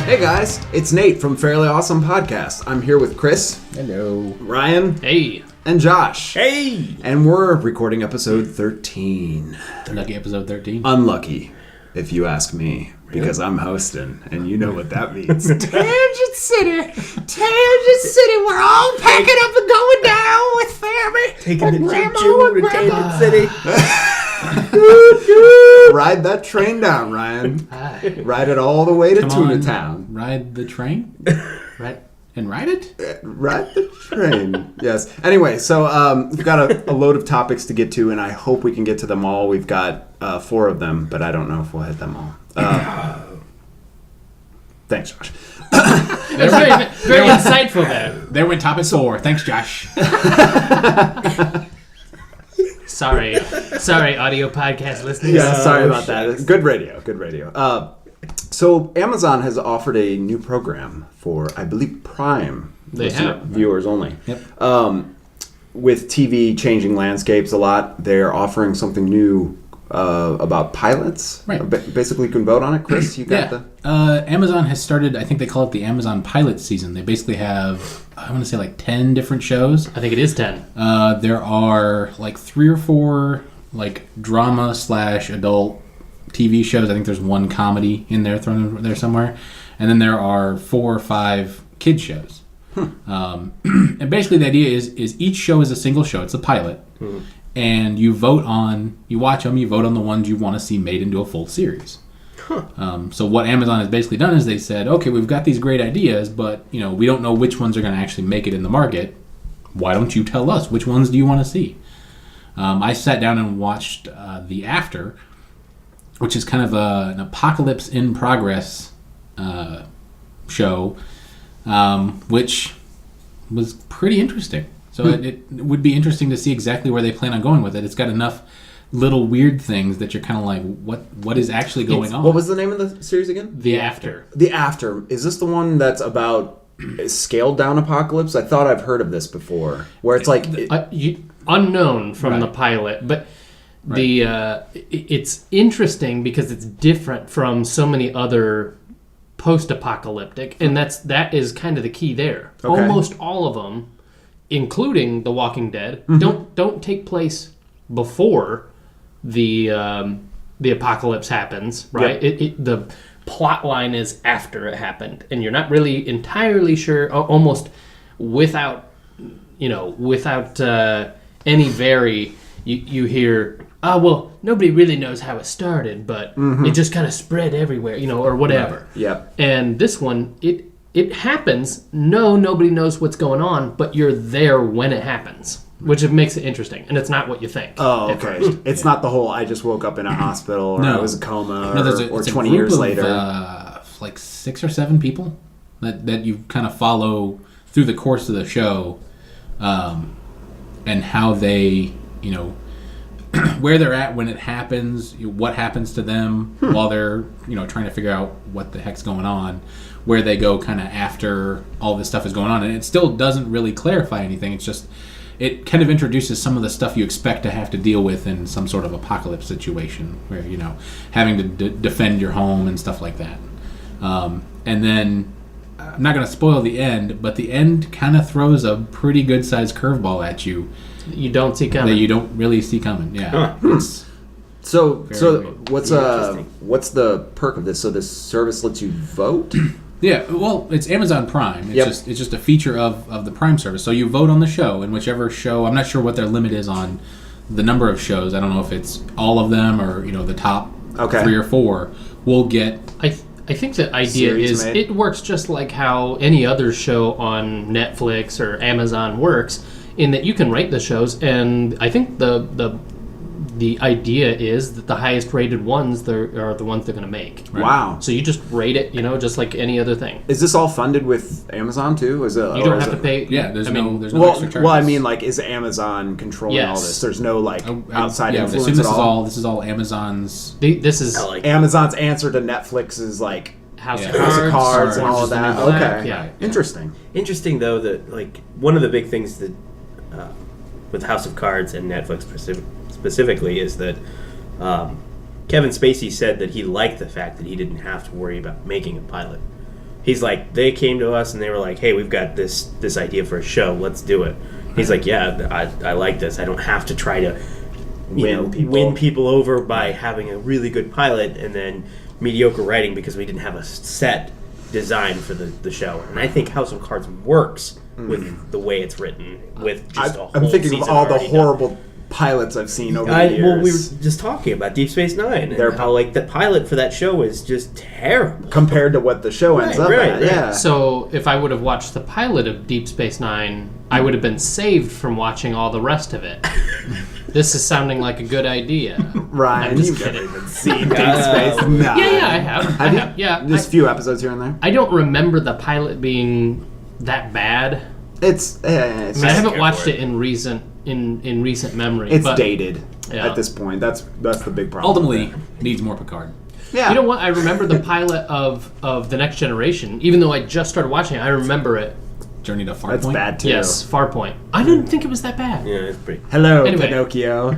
Hey guys, it's Nate from Fairly Awesome Podcast. I'm here with Chris. Hello. Ryan. Hey. And Josh. Hey. And we're recording episode 13. Lucky episode 13. Unlucky, if you ask me, because I'm hosting, and you know what that means. Tangent City! Tangent City! We're all packing up and going down with family! Taking the choo-choo to Tangent City. Ride that train down, Ryan. Hi. Ride it all the way to Come Tuna on, Town. Ride the train? Right. And ride it? Ride the train. Yes. Anyway, so we've got a load of topics to get to, and I hope we can get to them all. We've got 4 of them, but I don't know if we'll hit them all. Thanks, Josh. Very, very insightful there. There went topic 4. Thanks, Josh. Sorry, audio podcast listeners. Yeah, sorry about that. Good radio. So Amazon has offered a new program for, I believe, Prime. They have. Viewers only. Yep. With TV changing landscapes a lot, they're offering something new about pilots. Right. Basically, you can vote on it. Chris, you got the... Amazon has started, I think they call it the Amazon Pilot Season. They basically have, I want to say like 10 different shows. I think it is 10. There are like 3 or 4 like drama/adult TV shows. I think there's 1 comedy in there thrown in there somewhere. And then there are 4 or 5 kids shows. And basically the idea is each show is a single show. It's a pilot. And you watch them, you vote on the ones you want to see made into a full series. So what Amazon has basically done is they said, okay, we've got these great ideas, but we don't know which ones are going to actually make it in the market. Why don't you tell us? Which ones do you want to see? I sat down and watched The After, which is kind of an apocalypse in progress show, which was pretty interesting. So it would be interesting to see exactly where they plan on going with it. It's got enough little weird things that you're kind of like, what is actually going on? What was the name of the series again? The After. The After. Is this the one that's about a scaled down apocalypse? I thought I've heard of this before. Where it's like... Unknown from the pilot, but it's interesting because it's different from so many other post-apocalyptic, and that is kind of the key there. Okay. Almost all of them, including The Walking Dead, don't take place before the apocalypse happens, right? Yep. The plot line is after it happened, and you're not really entirely sure. Almost without any you hear, well, nobody really knows how it started, but it just kind of spread everywhere, or whatever. Right. Yep. And this one, it happens. Nobody knows what's going on, but you're there when it happens, which makes it interesting. And it's not what you think. Oh, okay. It's not the whole I just woke up in a hospital or I was in a coma or 20 years later. Like 6 or 7 people that you kind of follow through the course of the show, and how they, where they're at when it happens, what happens to them while they're, trying to figure out what the heck's going on, where they go kind of after all this stuff is going on. And it still doesn't really clarify anything. It's just, it kind of introduces some of the stuff you expect to have to deal with in some sort of apocalypse situation where, having to defend your home and stuff like that. And then, I'm not going to spoil the end, but the end kind of throws a pretty good-sized curveball at you. You don't see coming. That you don't really see coming. Yeah. It's So weird. what's the perk of this? So this service lets you vote? Yeah, well, it's Amazon Prime. It's just a feature of the Prime service. So you vote on the show, and whichever show, I'm not sure what their limit is on the number of shows. I don't know if it's all of them or the top 3 or 4 will get. I think the idea is made. It works just like how any other show on Netflix or Amazon works, in that you can rate the shows, and I think the idea is that the highest rated ones are the ones they're going to make. Right? Wow. So you just rate it, just like any other thing. Is this all funded with Amazon too? You don't have to pay. Yeah, there's no extra charges. Well, I mean, is Amazon controlling all this? There's no outside influence at all? This is all Amazon's. This is Amazon's answer to Netflix's House of Cards and all of that. Okay. Yeah. Interesting. Interesting, though, that one of the big things that with House of Cards and Netflix specifically is that Kevin Spacey said that he liked the fact that he didn't have to worry about making a pilot. he's like, they came to us and they were like, hey, we've got this idea for a show. Let's do it. He's like, yeah, I like this. I don't have to try to win people over by having a really good pilot and then mediocre writing because we didn't have a set design for the show. And I think House of Cards works with the way it's written. With just a whole I'm thinking of season all the already horrible pilots I've seen over the years. Well, we were just talking about Deep Space Nine and how like the pilot for that show is just terrible compared to what the show ends up at. Yeah. So if I would have watched the pilot of Deep Space Nine, I would have been saved from watching all the rest of it. This is sounding like a good idea. Ryan, you've never even seen Deep Space Nine. Yeah, I have. Yeah, just a few episodes here and there. I don't remember the pilot being that bad. It's I haven't watched it in recent memory. It's but, dated at this point. That's the big problem. Ultimately, needs more Picard. Yeah. You know what? I remember the pilot of The Next Generation. Even though I just started watching it, I remember it. Journey to Farpoint. That's bad too. Yes, Farpoint. I didn't think it was that bad. Yeah, it's pretty. Hello, Anyway. Pinocchio.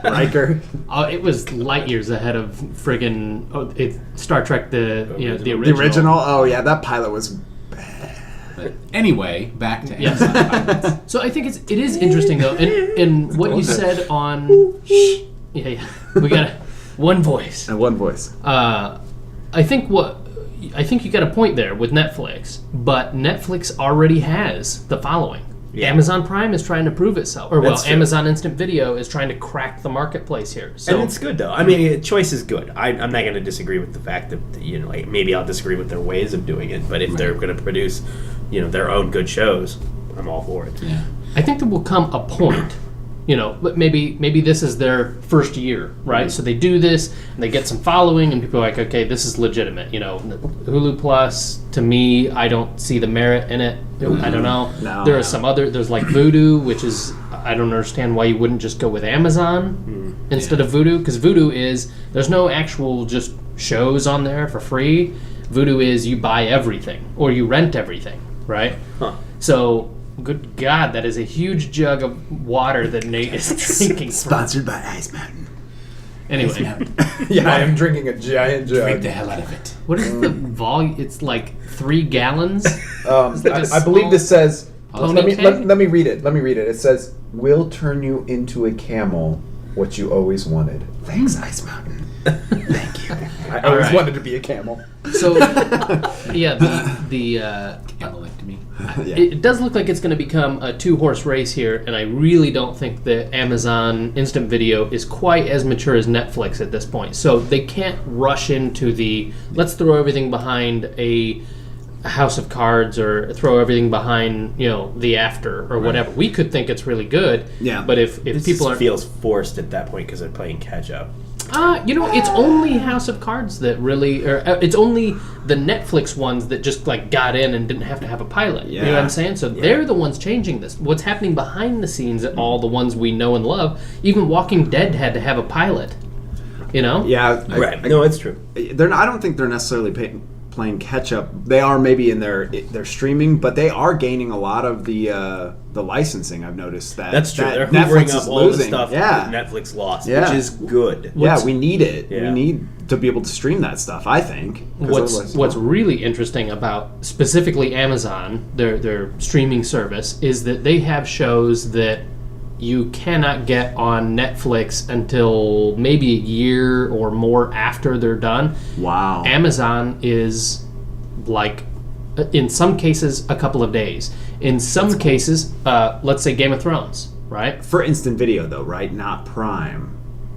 Riker. It was light years ahead of friggin' Star Trek the original. The original. Oh yeah, that pilot was. But anyway, back to Yes. Amazon. So I think it is interesting though, and what you said on. Yeah, we got one voice. And one voice. I think you got a point there with Netflix, but Netflix already has the following. Yeah. Amazon Prime is trying to prove itself, or That's true. Amazon Instant Video is trying to crack the marketplace here. So And it's good though. I mean, choice is good. I'm not going to disagree with the fact that like, maybe I'll disagree with their ways of doing it, but if they're going to produce, their own good shows, I'm all for it. Yeah. I think there will come a point, but maybe this is their first year, right? So they do this, and they get some following, and people are like, okay, this is legitimate. Hulu Plus, to me, I don't see the merit in it. I don't know. No. There are some there's like Vudu, which is, I don't understand why you wouldn't just go with Amazon instead of Vudu, because Vudu there's no actual just shows on there for free. Vudu is you buy everything, or you rent everything, right? Huh. So... Good God, that is a huge jug of water that Nate is drinking from. Sponsored by Ice Mountain. Anyway, Yeah, I am drinking a giant jug. Drink the hell out of it. what is the volume? It's like 3 gallons. I believe this says. Pony Let tank? me read it. It says, "Will turn you into a camel, what you always wanted." Thanks, Ice Mountain. Thank you. I always right. wanted to be a camel. So, yeah, the Camelectomy. Yeah. it does look like it's going to become a 2-horse race here, and I really don't think that Amazon Instant Video is quite as mature as Netflix at this point. So they can't rush into let's throw everything behind a House of Cards or throw everything behind the After or whatever. We could think it's really good. Yeah. But if people are feels forced at that point because they're playing catch up. it's only House of Cards that really, or it's only the Netflix ones that just got in and didn't have to have a pilot. You know what I'm saying? So they're the ones changing this. What's happening behind the scenes at all the ones we know and love, even Walking Dead had to have a pilot. Yeah. Right. No, it's true. I don't think they're necessarily playing catch up. They are maybe in their streaming, but they are gaining a lot of the licensing. I've noticed that. That's true. that They're Netflix hoovering is up all the losing. stuff Yeah. that Netflix lost, Yeah. which is good. Yeah, we need it. Yeah. We need to be able to stream that stuff, I think. 'Cause What's really interesting about specifically Amazon, their streaming service, is that they have shows that you cannot get on Netflix until maybe a year or more after they're done. Wow. Amazon is like, in some cases, a couple of days. In some cases, let's say Game of Thrones, right? For instant video, though, right? Not Prime.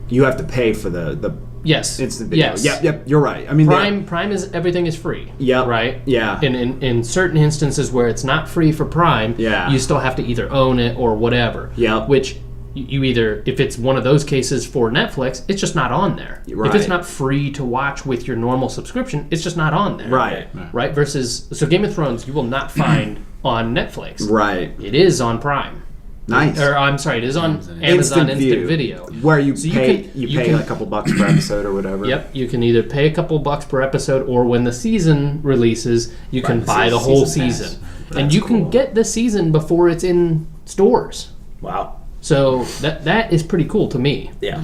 You have to pay for the Yes. instant video. Yes. Yep. You're right. I mean, Prime is everything is free. Yep. Right. Yeah. In certain instances where it's not free for Prime, Yeah. you still have to either own it or whatever. Yep. Which you either, if it's one of those cases for Netflix, it's just not on there. Right. If it's not free to watch with your normal subscription, it's just not on there. Right. Right. Versus, so Game of Thrones, you will not find on Netflix. Right. It is on Prime. Nice. Or I'm sorry, it is on Amazon Instant Video. Where you So pay you pay can- a couple bucks per episode or whatever. Yep, you can either pay a couple bucks per episode, or when the season releases, you can buy the whole season. And you can get the season before it's in stores. Wow. So that is pretty cool to me. Yeah.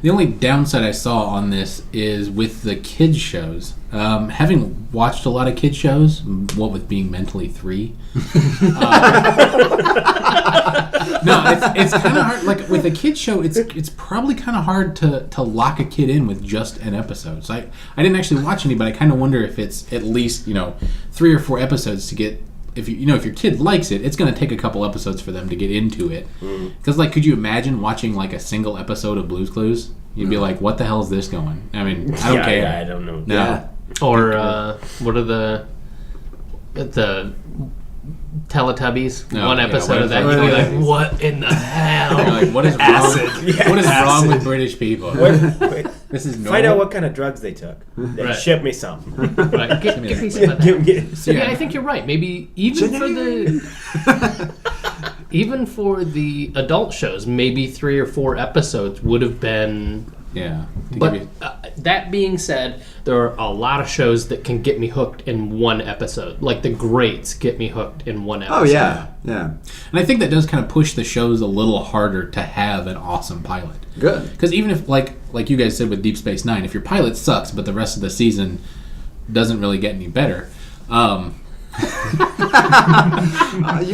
The only downside I saw on this is with the kids shows. Having watched a lot of kids shows, what with being mentally 3. No, it's kind of hard. Like with a kids show, it's probably kind of hard to lock a kid in with just an episode. So I didn't actually watch any, but I kind of wonder if it's at least 3 or 4 episodes to get. If if your kid likes it, it's going to take a couple episodes for them to get into it. Because could you imagine watching like a single episode of Blue's Clues? You'd be like, "What the hell is this going?" I mean, I don't care. Yeah, I don't know. No. Yeah. Or what are the Teletubbies? No, One yeah, episode what of that. is- You'd be like, what in the hell? You're like, what is wrong? Acid. What is wrong Acid. with British people? Wait, This is normal. find out what kind of drugs they took. Then Right. ship me some. Right. Give me some of that. Yeah, I think you're right. Maybe even for the adult shows, maybe 3 or 4 episodes would have been. Yeah. to But give you- that being said, there are a lot of shows that can get me hooked in one episode. Like the greats get me hooked in one episode. Oh yeah, yeah. and I think that does kind of push the shows a little harder to have an awesome pilot. Good. Because even if, like you guys said with Deep Space Nine, if your pilot sucks, but the rest of the season doesn't really get any better.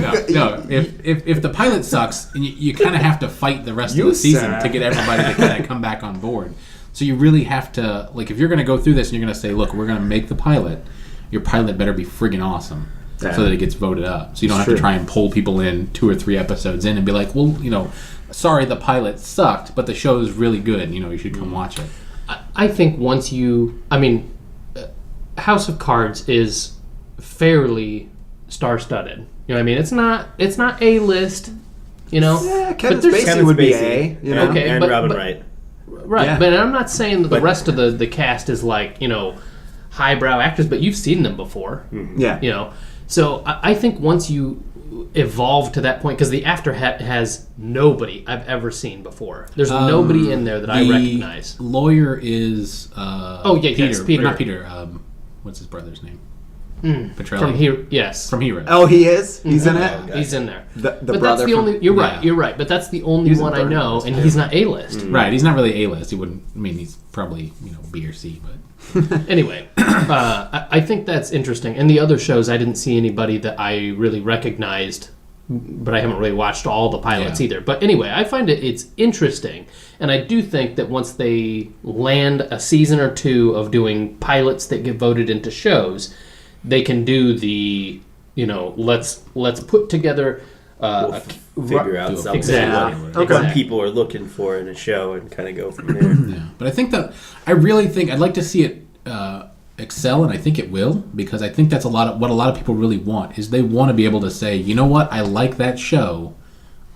If the pilot sucks, and you kind of have to fight the rest of the season said. to get everybody to kind of come back on board. So you really have to, like, if you're going to go through this and you're going to say, look, we're going to make the pilot, your pilot better be friggin' awesome. Yeah. So that it gets voted up. So you don't It's have to true. try and pull people in 2 or 3 episodes in and be like, well, sorry the pilot sucked, but the show is really good. You should come watch it. I think once House of Cards is fairly star-studded. You know what I mean? It's not A-list, Yeah, Kevin But there's- Spacey would be A. Okay, and but- Robin but- Wright. Right, Yeah. but I'm not saying that the rest of the cast is like, highbrow actors, but you've seen them before. Yeah. So I think once you evolve to that point, because the After has nobody I've ever seen before. There's nobody in there that I recognize. Lawyer is Peter. Not Peter. What's his brother's name? Petrelli. From here, yes. From Heroes. Oh, he is. He's in it. He's in there. The But brother. that's the from- only. You're yeah. right. You're right. But that's the only He's in one I Burn know, Notice, and too. he's not A-list. Right. He's not really A-list. He wouldn't. I mean, he's probably B or C, but Anyway, I think that's interesting. And the other shows, I didn't see anybody that I really recognized, but I haven't really watched all the pilots Yeah. either. But anyway, I find it's interesting. And I do think that once they land a season or 2 of doing pilots that get voted into shows, they can do the, let's put together Figure out something. Exactly. What Okay. people are looking for in a show and kind of go from there. yeah. But I think that I really think I'd like to see it excel, and I think it will, because I think that's what a lot of people really want is they want to be able to say, you know what, I like that show.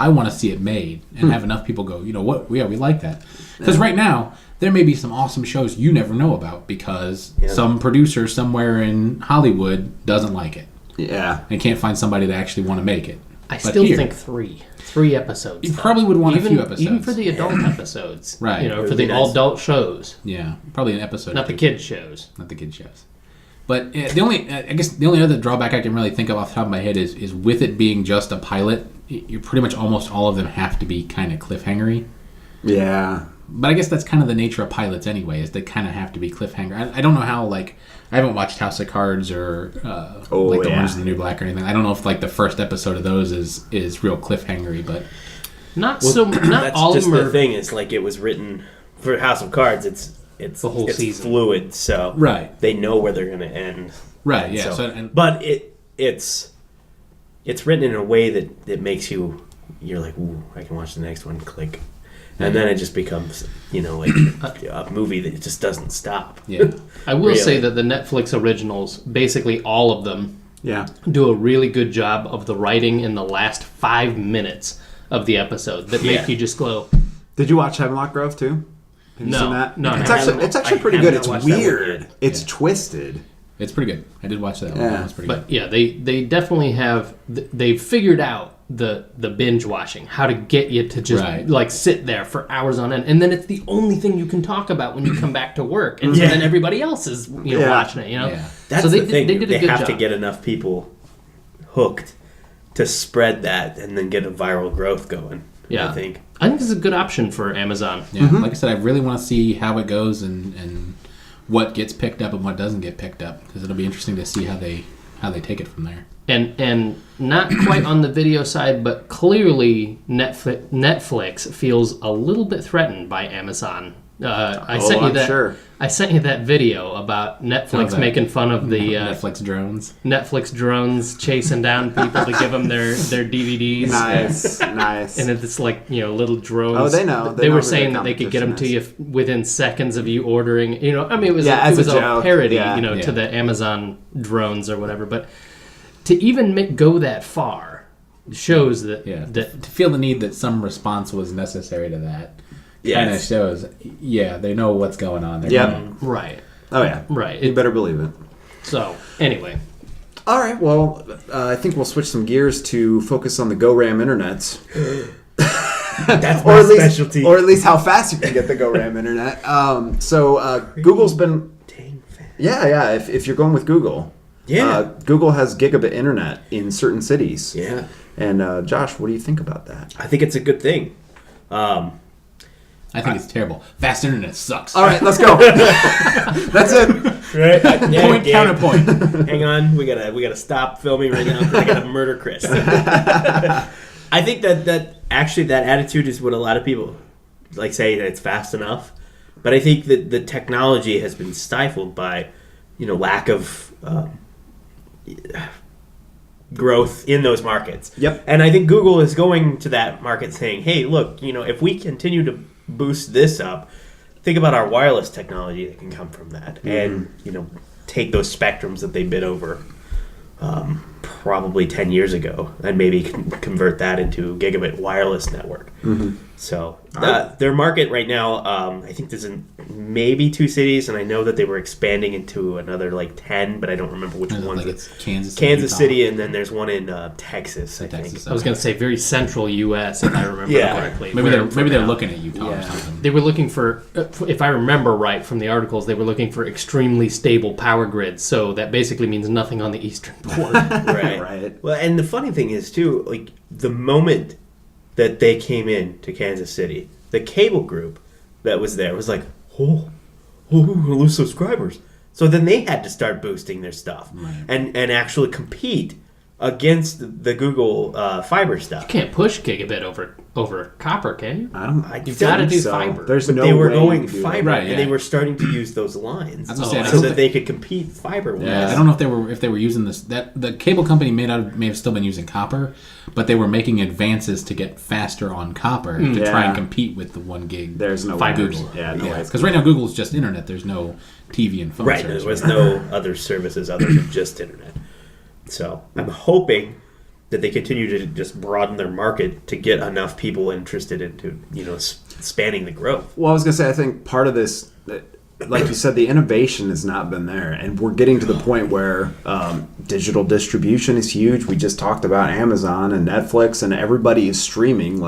I want to see it made, and have enough people go, you know what, yeah, we like that. Because right now there may be some awesome shows you never know about because some producer somewhere in Hollywood doesn't like it Yeah. and can't find somebody to actually want to make it. I But still here- think 3 episodes. You though. probably would want a even, few episodes. even for the adult episodes, Right. For It would the be nice. all adult shows, Yeah, probably an episode. not or the two. kids shows. Not the kid shows. But the only other drawback I can really think of off the top of my head is with it being just a pilot, you pretty much almost all of them have to be kind of cliffhangery. Yeah. But I guess that's kind of the nature of pilots anyway, is they kind of have to be cliffhanger. I don't know how, like, I haven't watched House of Cards or The Orange is the New Black or anything. I don't know if, like, the first episode of those is real cliffhangery, but... Not That's all just of them the are. thing. Is like it was written for House of Cards. It's The whole season. fluid, so Right. they know where they're going to end. Right, And yeah. So, but it's written in a way that makes you're like, ooh, I can watch the next one. Click, and then it just becomes like a movie that just doesn't stop. Yeah. I will Really. say that the Netflix originals, basically all of them, Yeah. do a really good job of the writing in the last 5 minutes of the episode that make Yeah. you just glow. Did you watch Hemlock Grove too? Have you No. seen that? No, I It's haven't. actually I pretty have good. not It's watched that one weird. yet. It's Yeah. twisted. It's pretty good. I did watch that one. Yeah. That was pretty But yeah, they definitely have. They've figured out the binge watching, how to get you to just Right. like sit there for hours on end, and then it's the only thing you can talk about when you come back to work, and so Yeah. then everybody else is Yeah. watching it. Yeah. That's so the thing. They did a good have job. to get enough people hooked to spread that and then get a viral growth going. Yeah. I think it's a good option for Amazon. Yeah, like I said, I really want to see how it goes and what gets picked up and what doesn't get picked up, because it'll be interesting to see how they take it from there. And not quite on the video side, but clearly Netflix feels a little bit threatened by Amazon. I sent you that video about Netflix making fun of the Netflix drones chasing down people to give them their DVDs. Nice. And it's like, little drones. Oh, they know. They were saying that they could get them to you within seconds of you ordering. I mean, it was a parody, to the Amazon drones or whatever. But to even go that far shows that to feel the need that some response was necessary to that. Kind of shows, they know what's going on there. Yeah. Right. Oh, yeah. Right. You better believe it. So, anyway. All right, well, I think we'll switch some gears to focus on the GoRAM internets. That's my specialty. Or at least how fast you can get the GoRAM internet. Google's been... Dang fast. Yeah, if you're going with Google. Yeah. Google has gigabit internet in certain cities. Yeah. And, Josh, what do you think about that? I think it's a good thing. I think it's terrible. Fast internet sucks. All right, let's go. That's it. Right. Counterpoint. Hang on, we gotta stop filming right now because I gotta murder Chris. I think that actually that attitude is what a lot of people say that it's fast enough, but I think that the technology has been stifled by lack of growth in those markets. Yep. And I think Google is going to that market saying, hey, look, if we continue to boost this up, think about our wireless technology that can come from that. And, take those spectrums that they bid over probably 10 years ago and maybe convert that into a gigabit wireless network. Mm-hmm. So their market right now, I think there's maybe 2 cities, and I know that they were expanding into another 10, but I don't remember which one. It's Kansas City, and then there's one in Texas, I think. I was going to say very central U.S., if I remember correctly. Maybe they're looking at Utah or something. They were looking for, if I remember right from the articles, they were looking for extremely stable power grids. So that basically means nothing on the eastern port. Right. Well, and the funny thing is too, the moment that they came in to Kansas City, the cable group that was there was like, we're going to lose subscribers. So then they had to start boosting their stuff and actually compete against the Google fiber stuff. You can't push gigabit over copper, can you? You've got to do fiber. There's but no they were way going you can do fiber, that. and they were starting to use those lines so that they could compete fiber with. Yeah, I don't know if they were using this. That the cable company may have still been using copper, but they were making advances to get faster on copper to try and compete with the 1 gig. There's no fiber. Google. Yeah, no way. Because right now Google's just internet. There's no TV and phone. Right, service. there was no other services other than just internet. So I'm hoping that they continue to just broaden their market to get enough people interested into spanning the growth. Well, I was gonna say, I think part of this, like you said, the innovation has not been there, and we're getting to the point where digital distribution is huge. We just talked about Amazon and Netflix, and everybody is streaming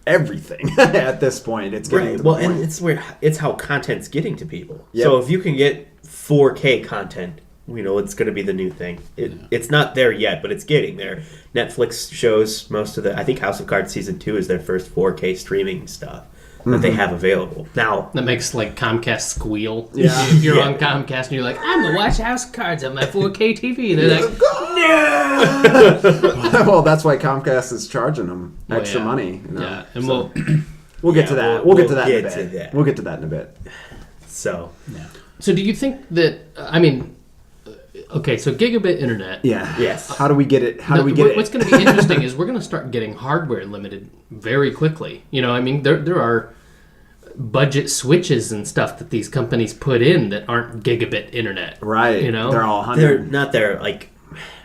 everything at this point. It's getting to the point. And it's how content's getting to people. Yep. So if you can get 4K content, it's going to be the new thing. It's not there yet, but it's getting there. Netflix shows most of I think House of Cards Season 2 is their first 4K streaming stuff that they have available. Now, that makes Comcast squeal. Yeah. If you're on Comcast and you're like, I'm going to watch House of Cards on my 4K TV. They're like, no! Well, that's why Comcast is charging them extra money. Yeah, and we'll get to that. We'll get to that in a bit. that. We'll get to that in a bit. So do you think that, okay, so gigabit internet. Yeah. Yes. How do we get it? What's going to be interesting is we're going to start getting hardware limited very quickly. There are budget switches and stuff that these companies put in that aren't gigabit internet. Right. They're all 100. they're not there,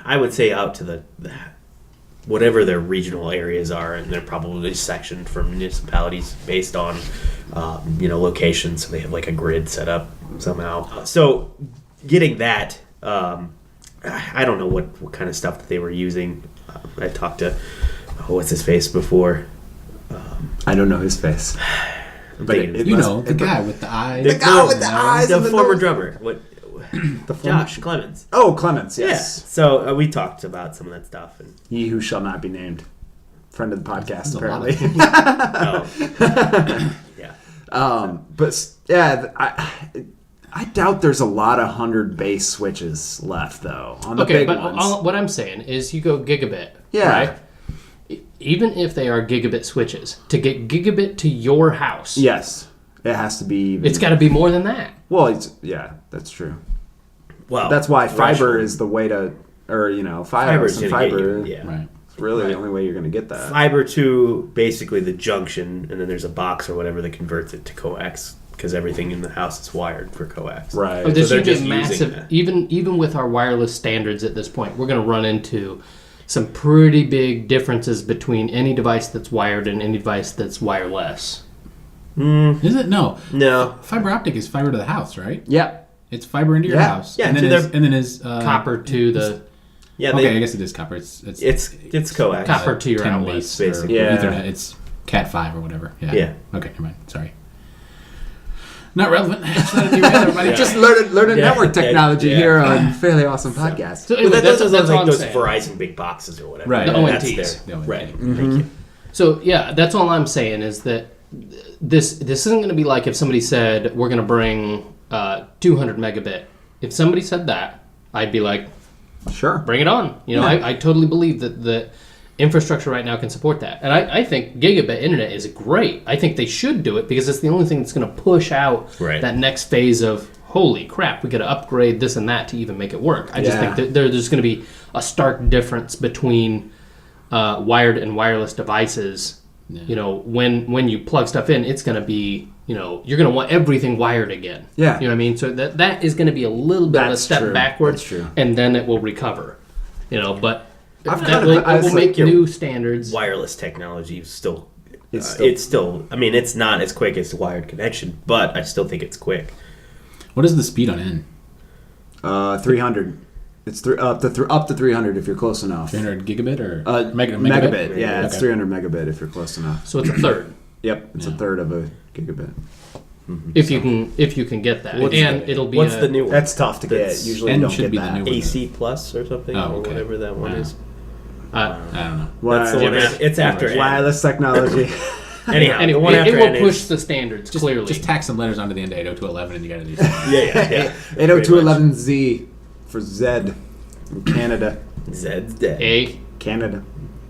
I would say out to the whatever their regional areas are, and they're probably sectioned from municipalities based on location, so they have a grid set up somehow. So getting that, I don't know what kind of stuff that they were using. I talked to what's his face before. I don't know his face. But the guy with the eyes. The guy with the eyes. The and former nose. drummer. Josh Clemens. Oh, Clemens. Yes. Yeah. So we talked about some of that stuff. And He who shall not be named. friend of the podcast, There's a lot apparently. of Yeah. But yeah, I doubt there's a lot of 100 base switches left though on the Okay, big but ones. what I'm saying is you go gigabit, Yeah. right? Even if they are gigabit switches, to get gigabit to your house, Yes, it has to be. it's got to be more than that. Well, that's true. Well, That's why fiber threshold. is the way to, or Fiber's Fiber's and gonna get fiber. you, yeah. Right. It's really the only way you're going to get that. Fiber to basically the junction, and then there's a box or whatever that converts it to coax because everything in the house is wired for coax. Right. Oh, there's they're going to just be using massive. that. Even with our wireless standards at this point, we're going to run into some pretty big differences between any device that's wired and any device that's wireless. Is it? No. No. Fiber optic is fiber to the house, right? Yeah. It's fiber into your Yeah. house. Yeah, And then to is, their- and then is Copper to the Yeah, Okay, I guess it is copper. it's coax. Copper to your 10 outlets, lease basically. Or Yeah. Ethernet. It's Cat 5 or whatever. Yeah. Yeah. Okay, never mind. Sorry. Not relevant. Just let it be everybody. Yeah. Just learn Yeah, network technology yeah. here on Fairly Awesome Podcast. So But anyway, those are that's like all those I'm saying. Verizon big boxes or whatever. Right. The That's ONTs. their- The ONT. Right. Mm-hmm. Thank you. So yeah, that's all I'm saying is that this isn't going to be like if somebody said we're going to bring 200 megabit. If somebody said that, I'd be like, Sure. bring it on. You know, I totally believe that the infrastructure right now can support that, and I think gigabit internet is great. I think they should do it because it's the only thing that's going to push out Right. that next phase of holy crap, we got to upgrade this and that to even make it work. I just Yeah. think that there's going to be a stark difference between wired and wireless devices. Yeah. You know, when you plug stuff in, it's going to be, you know, you're going to want everything wired again. Yeah. You know what I mean? So that is going to be a little bit of a That's step true. backwards, That's true. and then it will recover. You know, but I've that kind will, of- I it will was make like your new standards. Wireless technology is still. It's It's still- still. I mean, it's not as quick as the wired connection, but I still think it's quick. What is the speed on N? 300. It's up to 300 if you're close enough. 300 gigabit or Megabit. Yeah, it's Okay. 300 megabit if you're close enough. So it's a third Yep, it's a Yeah. third of a gigabit. if you can get that, What's and the- it'll be What's a, the new one? That's tough to get. That's- Usually, N you don't should get be the that. new one. AC Plus or something, Oh, or okay. whatever that one Wow. is. I don't know. That's the one. Wireless- It's after N. wireless technology. Anyhow, the Anyway, one it after will N is- push the standards clearly. Just tack some letters onto the end of 802.11 and you got to do something. Yeah. 802.11z for Z in Canada. Zed's dead. A, Canada.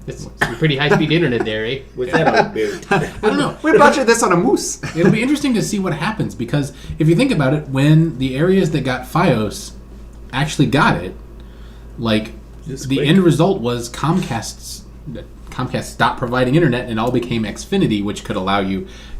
it's some pretty high speed internet there, eh? What's that on beard? I don't know. We brought you this on a moose. It'll be interesting to see what happens because if you think about it, when the areas that got FiOS actually got it, like Just the quick. end result was Comcast stopped providing internet and all became Xfinity, which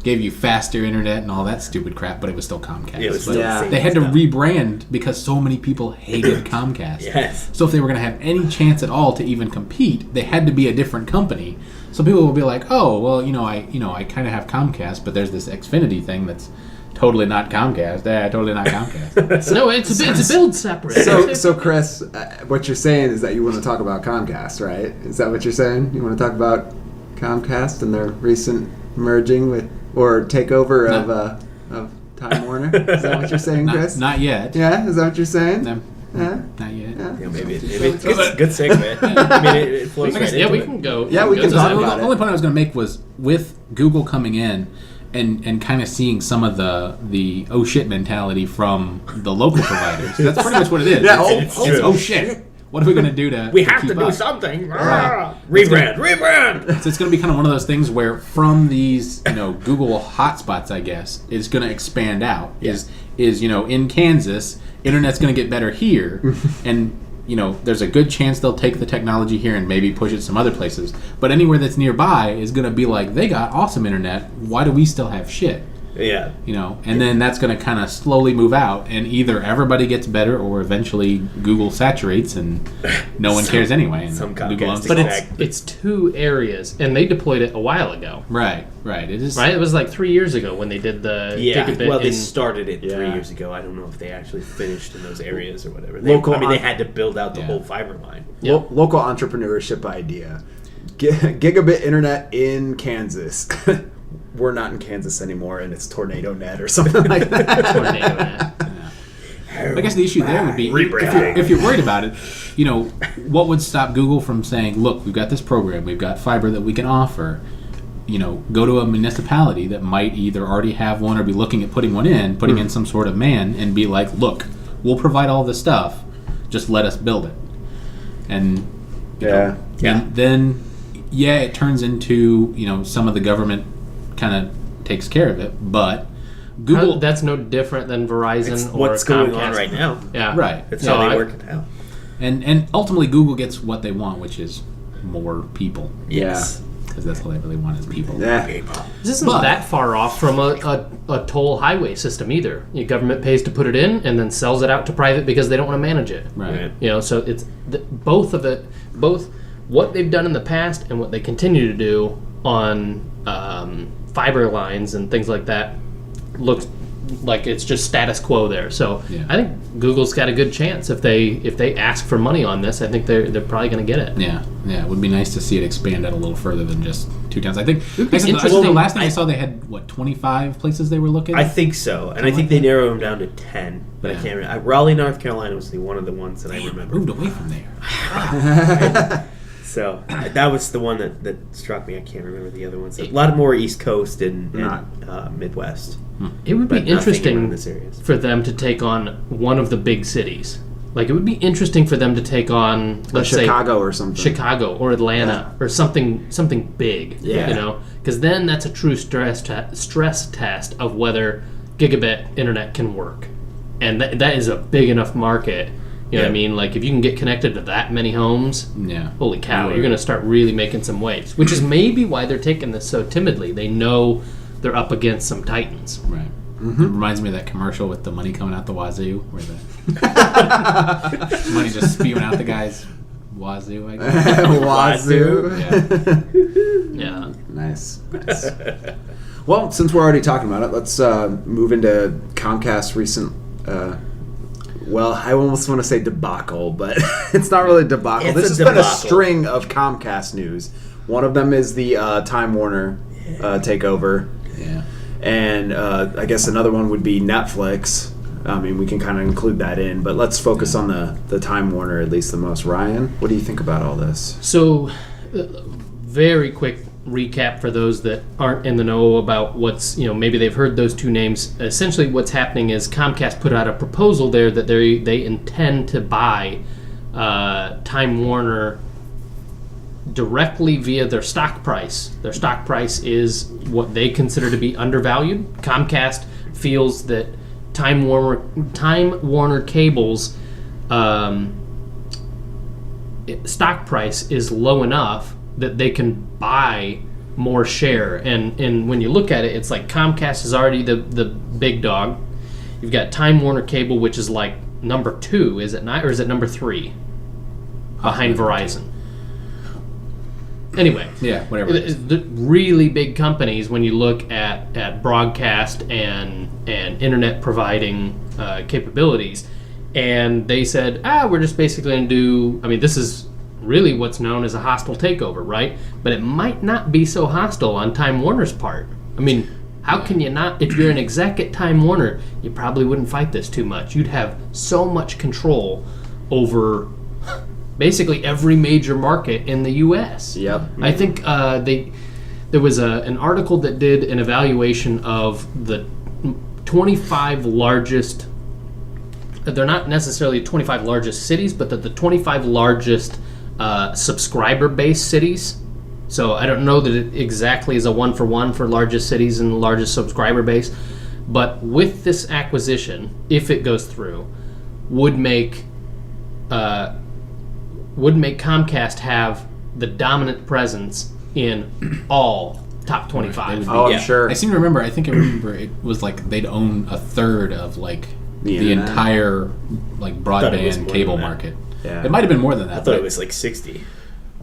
gave you faster internet and all that stupid crap, but it was still Comcast. Yeah, it was But still Yeah. the same they had to stuff. rebrand because so many people hated Comcast. Yes. So if they were going to have any chance at all to even compete, they had to be a different company. So people will be like, "Oh, well, I kind of have Comcast, but there's this Xfinity thing that's totally not Comcast. Totally not Comcast." No, it's a build separate. So Chris, what you're saying is that you want to talk about Comcast, right? Is that what you're saying? You want to talk about Comcast and their recent merging with or takeover of Time Warner? Is that what you're saying, Chris? Not yet. Yeah, is that what you're saying? No, Yeah. not yet. Yeah. Yeah, maybe it's good segue. I mean, it flows right yeah, into we it. can go. Yeah, we go can to talk that. about The it. only point I was going to make was with Google coming in and kind of seeing some of the oh shit mentality from the local providers. That's pretty much what it is. Yeah, It's true. oh shit. What are we going to do to We have to keep do up? something. Right. Rebrand. So it's going to be kind of one of those things where from these, Google hotspots, I guess, it's going to expand out. Is in Kansas, internet's going to get better here, and there's a good chance they'll take the technology here and maybe push it some other places. But anywhere that's nearby is going to be like, they got awesome internet. Why do we still have shit? Yeah. And then that's going to kind of slowly move out, and either everybody gets better, or eventually Google saturates, and no one cares anyway. And some Google Comcast owns But it. it's two areas, and they deployed it a while ago. right. It is Right, it was like 3 years ago when they did the Yeah. gigabit. Well, they in- started it 3 Yeah. years ago. I don't know if they actually finished in those areas or whatever. Local they on- had to build out the Yeah. whole fiber line. Yeah. Local entrepreneurship idea. Gigabit internet in Kansas. We're not in Kansas anymore, and it's Tornado Net or something like that. Tornado net. I guess the issue there would be Rebranding. if you're worried about it, what would stop Google from saying, "Look, we've got this program, we've got fiber that we can offer." Go to a municipality that might either already have one or be looking at putting in some sort of man, and be like, "Look, we'll provide all this stuff. Just let us build it." And then it turns into some of the government kind of takes care of it, but Google. That's no different than Verizon It's or what's Comcast. going on right now. Yeah, Right. That's So how they I- work it out. And ultimately, Google gets what they want, which is more people, Yes. because that's all they really want is people. Yeah. This isn't But- that far off from a toll highway system either. Your government pays to put it in and then sells it out to private because they don't want to manage it. Right. So it's both what they've done in the past and what they continue to do on fiber lines and things like that looks like it's just status quo there. So Yeah. I think Google's got a good chance if they ask for money on this. I think they're probably going to get it. Yeah, it would be nice to see it expand out a little further than just 2 towns. I think be the interesting. last thing I saw, they had 25 places they were looking. I think so, and I think they narrow them down to 10. But I Yeah. can't remember. Raleigh, North Carolina was one of the ones that I remember. moved away from there. So that was the one that struck me. I can't remember the other ones. A lot more East Coast and Midwest. It would But be nothing around interesting this areas. for them to take on one of the big cities. Like it would be interesting for them to take on, let's say, Chicago or something. Chicago or Atlanta or something big. Yeah. Because then that's a true stress test of whether gigabit internet can work, and that is a big enough market. You know what I mean? Like if you can get connected to that many homes, Yeah. holy cow, Right. you're going to start really making some waves. Which is maybe why they're taking this so timidly. They know they're up against some titans. Right. It reminds me of that commercial with the money coming out the wazoo, where the money just spewing out the guy's wazoo, I guess. Wazoo. Yeah. Yeah. Nice. Well, since we're already talking about it, let's move into Comcast's recent. Well, I almost want to say debacle, but it's not really a debacle. It's This a has been a debacle. string of Comcast news. One of them is the Time Warner takeover. Yeah. And I guess another one would be Netflix. I mean, we can kind of include that in, but let's focus on the Time Warner at least the most. Ryan, what do you think about all this? So, very quick recap for those that aren't in the know about what's, maybe they've heard those two names. Essentially, what's happening is Comcast put out a proposal there that they intend to buy Time Warner directly via their stock price. Their stock price is what they consider to be undervalued. Comcast feels that Time Warner Cable's stock price is low enough that they can buy more share. And when you look at it, it's like Comcast is already the big dog. You've got Time Warner Cable, which is like number 2, is it not, or is it number 3 behind Verizon? Anyway, Yeah, whatever. it is. the really big companies, when you look at broadcast and internet providing capabilities, and they said, we're just basically going to do, I mean, this is really what's known as a hostile takeover, right? But it might not be so hostile on Time Warner's part. I mean, how can you not, if you're an exec at Time Warner, you probably wouldn't fight this too much. You'd have so much control over basically every major market in the U.S. Yep. I think there was an article that did an evaluation of the 25 largest. They're not necessarily 25 largest cities, but the 25 largest subscriber-based cities. So I don't know that it exactly is a one-for-one for largest cities and largest subscriber base, but with this acquisition, if it goes through, would make Comcast have the dominant presence in all top 25. Oh, Yeah. I'm sure. I seem to remember. I think I remember it was like they'd own a third of like The the internet. entire like Thought it was broadband more cable than that. market. Yeah. It might have been more than that. I thought but it was like 60%.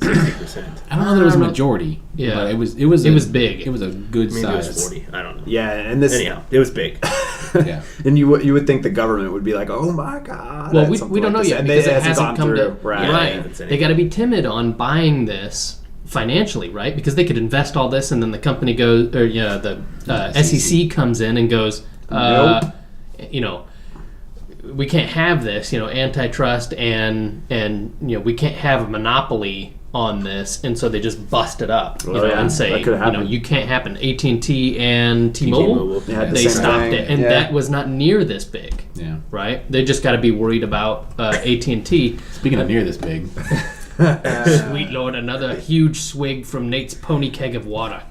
I don't know that it was a I don't know. majority. Yeah. but it was It was big. It was a good Maybe it was size. 40. I don't know. Yeah, and this. Anyhow, it was big. Yeah. And you would think the government would be like, "Oh my god!" Well, and we something don't like know this. yet And because it hasn't hasn't gone come through. to Right. Yeah. right. haven't said They got to be timid on buying this financially, right? Because they could invest all this, and then the company goes, or the SEC comes in and goes, Nope. we can't have this, antitrust and we can't have a monopoly on this, and so they just bust it up, and say, you can't happen. AT&T and T-Mobile, they stopped it, and that was not near this big. Yeah. Right? They just got to be worried about AT&T. Speaking of near this big, Sweet Lord, another huge swig from Nate's pony keg of water.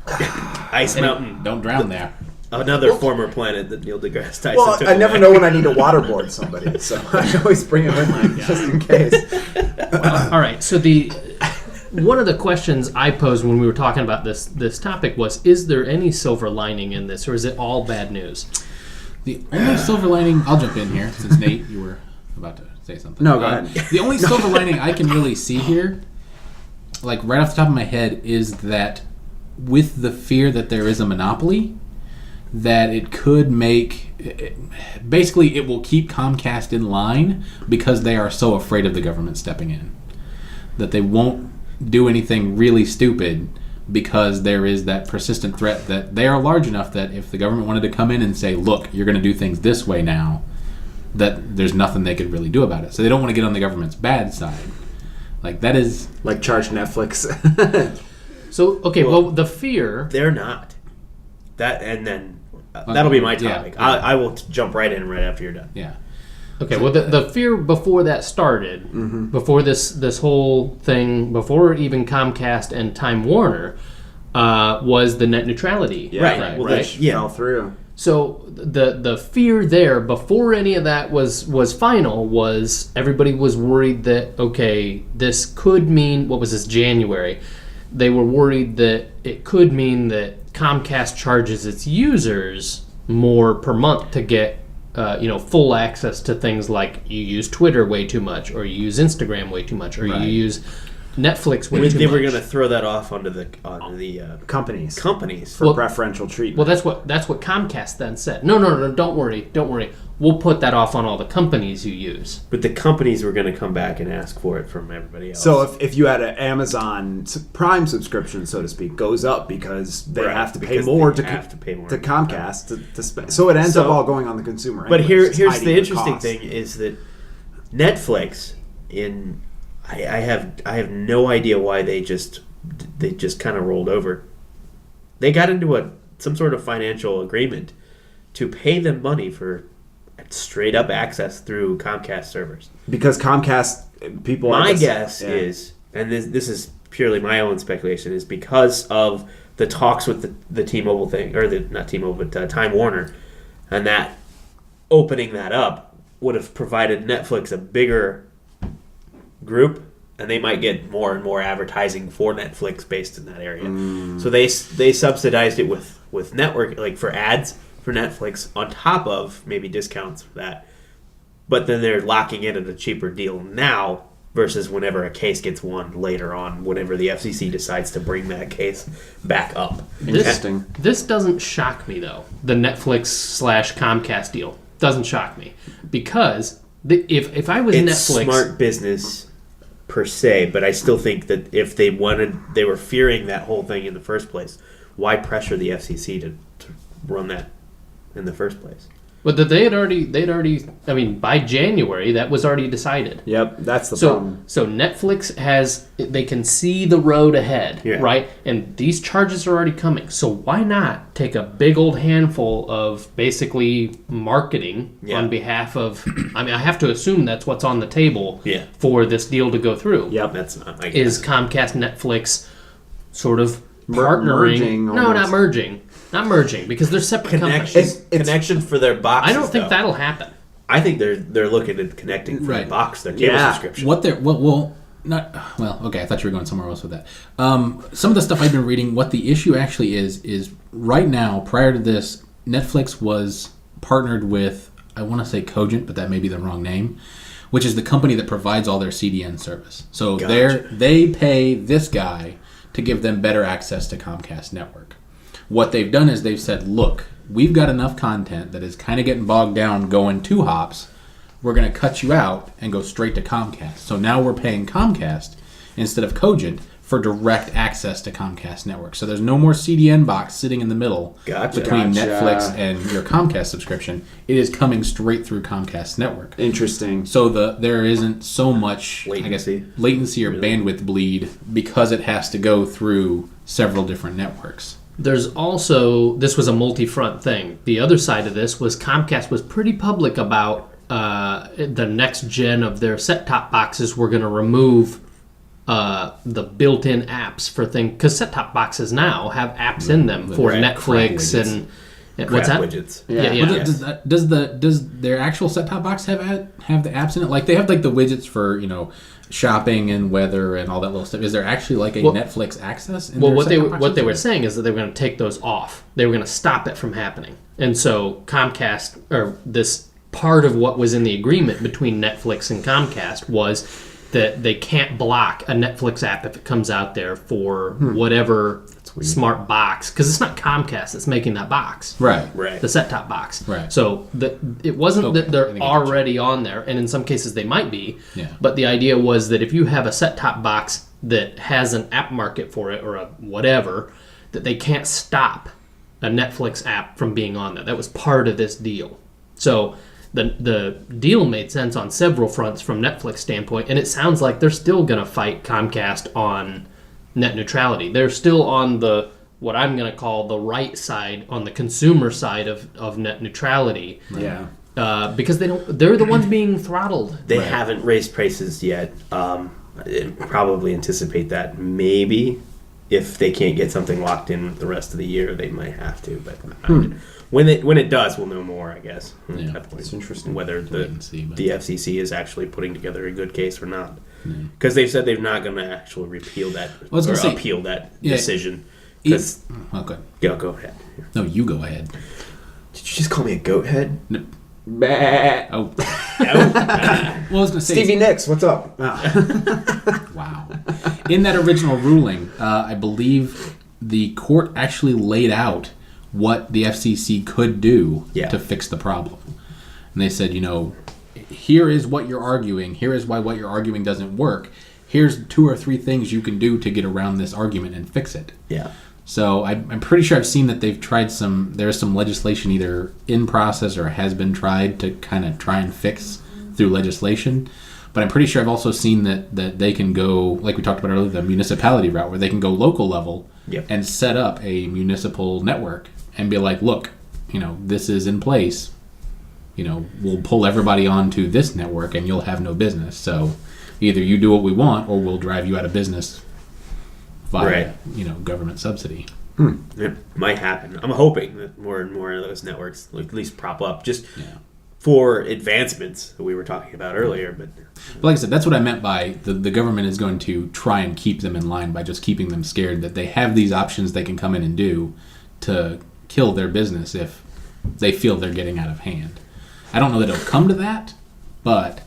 Ice Mountain. don't drown there. Another former planet that Neil deGrasse Tyson Well, took I never away. know when I need to waterboard somebody, so I always bring it with me just in case. All right. So one of the questions I posed when we were talking about this topic was: is there any silver lining in this, or is it all bad news? The only silver lining, I'll jump in here since Nate, you were about to say something. No, go ahead. The only silver lining I can really see here, like right off the top of my head, is that with the fear that there is a monopoly, that it could basically it will keep Comcast in line because they are so afraid of the government stepping in. That they won't do anything really stupid because there is that persistent threat that they are large enough that if the government wanted to come in and say, look, you're going to do things this way now, that there's nothing they could really do about it. So they don't want to get on the government's bad side. Like that is... Like charge Netflix. So, okay, well the fear... They're not. That'll be my topic. Yeah. I will jump right in right after you're done. Yeah. Okay, well, the fear before that started, before this whole thing, before even Comcast and Time Warner, was the net neutrality. Right. Well, right? Fell through. So the fear there, before any of that was final, was everybody was worried that, okay, this could mean, what was this, January? They were worried that it could mean that Comcast charges its users more per month to get full access to things like you use Twitter way too much, or you use Instagram way too much, or you use Netflix way too much. They were going to throw that off onto the Companies. companies. Preferential treatment. Well, that's what Comcast then said. No, don't worry. We'll put that off on all the companies you use. But the companies were going to come back and ask for it from everybody else. So if you had an Amazon Prime subscription, so to speak, goes up because they have to pay more to Comcast to spend. So it ends up all going on the consumer. But anyways, here's hiding the interesting cost. thing is that Netflix I have no idea why they just kind of rolled over. They got into some sort of financial agreement to pay them money for straight up access through Comcast servers. Because Comcast people. My guess is, and this is purely my own speculation, is because of the talks with the T-Mobile thing, or not T-Mobile, but Time Warner, and that opening that up would have provided Netflix a bigger group, and they might get more and more advertising for Netflix based in that area. So they subsidized it with network, like for ads for Netflix, on top of maybe discounts for that. But then they're locking in at a cheaper deal now versus whenever a case gets won later on, whenever the FCC decides to bring that case back up. Interesting. This doesn't shock me, though. The Netflix/Comcast deal doesn't shock me, because if I was It's Netflix, smart business per se, but I still think that if they were fearing that whole thing in the first place, why pressure the FCC to run that in the first place? but that they'd already. I mean, by January, that was already decided. Yep, that's the problem. So Netflix they can see the road ahead, right? And these charges are already coming. So why not take a big old handful of basically marketing on behalf of? I mean, I have to assume that's what's on the table for this deal to go through. Yep, That's not my Is guess. Comcast Netflix sort of partnering? merging No, almost. not merging, because they're separate companies. Connection for their boxes. I don't think though. that'll happen. I think they're looking at connecting for Right. the box, their cable subscription. Okay, I thought you were going somewhere else with that. Some of the stuff I've been reading, what the issue actually is right now, prior to this, Netflix was partnered with, I want to say Cogent, but that may be the wrong name, which is the company that provides all their CDN service. So they pay this guy to give them better access to Comcast network. What they've done is they've said, look, we've got enough content that is kind of getting bogged down going 2 hops. We're going to cut you out and go straight to Comcast. So now we're paying Comcast instead of Cogent for direct access to Comcast network. So there's no more CDN box sitting in the middle between Netflix and your Comcast subscription. It is coming straight through Comcast network. Interesting. So there isn't so much latency or bandwidth bleed because it has to go through several different networks. There's also, this was a multi-front thing. The other side of this was Comcast was pretty public about the next gen of their set-top boxes were going to remove the built-in apps for things, because set-top boxes now have apps in them for Netflix and what's that? Widgets. Yeah. Does their actual set-top box have the apps in it? Like they have like the widgets for shopping and weather and all that little stuff. Is there actually like a Netflix access? What they were saying is that they were going to take those off. They were going to stop it from happening. And so Comcast, or this part of what was in the agreement between Netflix and Comcast was that they can't block a Netflix app if it comes out there for whatever smart box, because it's not Comcast that's making that box, right? The set-top box, right? So it wasn't that they're already on there, and in some cases they might be. Yeah. But the idea was that if you have a set-top box that has an app market for it or a whatever, that they can't stop a Netflix app from being on there. That was part of this deal. So the deal made sense on several fronts from Netflix standpoint, and it sounds like they're still going to fight Comcast on net neutrality. They're still on the, what I'm going to call the right side, on the consumer side of net neutrality. Yeah. Because they're the ones being throttled. They haven't raised prices yet. Probably anticipate that maybe if they can't get something locked in the rest of the year, they might have to. But when it does, we'll know more, I guess. Yeah, it's interesting. Whether the FCC is actually putting together a good case or not. Because they've said they're not going to actually repeal that appeal that decision. Okay. Yeah, go ahead. No, you go ahead. Did you just call me a goat head? No. Bah. Oh. Well, I was going to say... Stevie Nicks, what's up? Wow. In that original ruling, I believe the court actually laid out what the FCC could do to fix the problem. And they said, here is what you're arguing. Here is why what you're arguing doesn't work. Here's 2 or 3 things you can do to get around this argument and fix it. Yeah. So I'm pretty sure I've seen that they've tried there's some legislation either in process or has been tried to kind of try and fix through legislation. But I'm pretty sure I've also seen that they can go, like we talked about earlier, the municipality route, where they can go local level and set up a municipal network and be like, look, this is in place. We'll pull everybody onto this network and you'll have no business. So either you do what we want or we'll drive you out of business via, government subsidy. It might happen. I'm hoping that more and more of those networks at least prop up just for advancements that we were talking about earlier. But like I said, that's what I meant by the government is going to try and keep them in line by just keeping them scared that they have these options they can come in and do to kill their business if they feel they're getting out of hand. I don't know that it'll come to that, but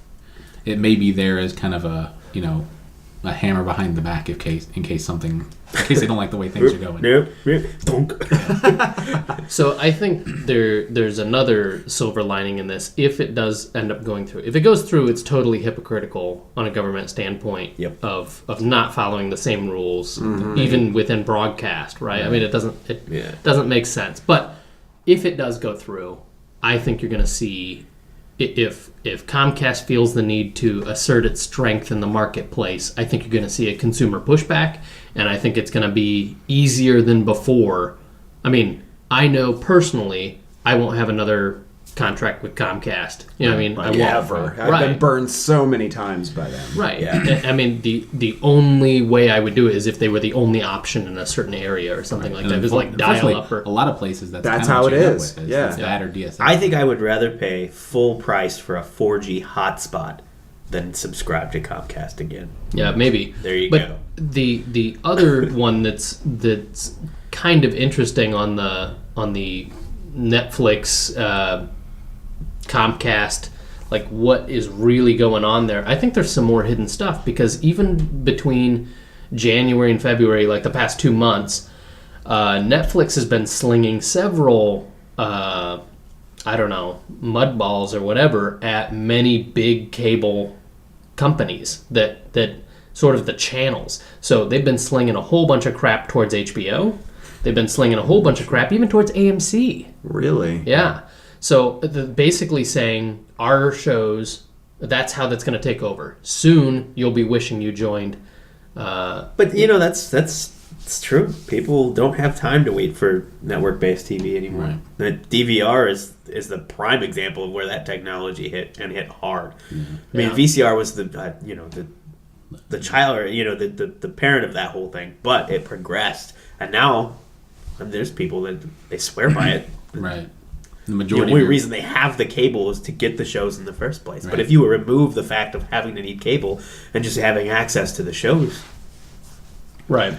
it may be there as kind of a hammer behind the back in case they don't like the way things are going. So I think there's another silver lining in this. If it does end up going through, if it goes through, it's totally hypocritical on a government standpoint of not following the same rules, even within broadcast, right? I mean, it doesn't make sense. But if it does go through, I think you're going to see, if Comcast feels the need to assert its strength in the marketplace, I think you're going to see a consumer pushback, and I think it's going to be easier than before. I mean, I know personally I won't have another contract with Comcast. I won't. Ever. I've been burned so many times by them. Right. Yeah. I mean, the only way I would do it is if they were the only option in a certain area or something like that. It was like dial-up. A lot of places, that's how it is. That or DSL. I think I would rather pay full price for a 4G hotspot than subscribe to Comcast again. Yeah, maybe. There you go. The other one that's kind of interesting on the Netflix Comcast, like what is really going on there. I think there's some more hidden stuff, because even between January and February, like the past 2 months, Netflix has been slinging several, mud balls or whatever at many big cable companies that sort of the channels. So they've been slinging a whole bunch of crap towards HBO. They've been slinging a whole bunch of crap even towards AMC. Really? Yeah. So basically saying our shows, that's how that's going to take over. Soon you'll be wishing you joined. But you know, that's true. People don't have time to wait for network-based TV anymore. Right. The DVR is the prime example of where that technology hit hard. Mm-hmm. I mean, Yeah. VCR was the child, or the parent of that whole thing, but it progressed, and now there's people that they swear by it. Right. The The majority only of reason they have the cable is to get the shows in the first place. But Right. if you remove the fact of having to need cable and just having access to the shows, Right.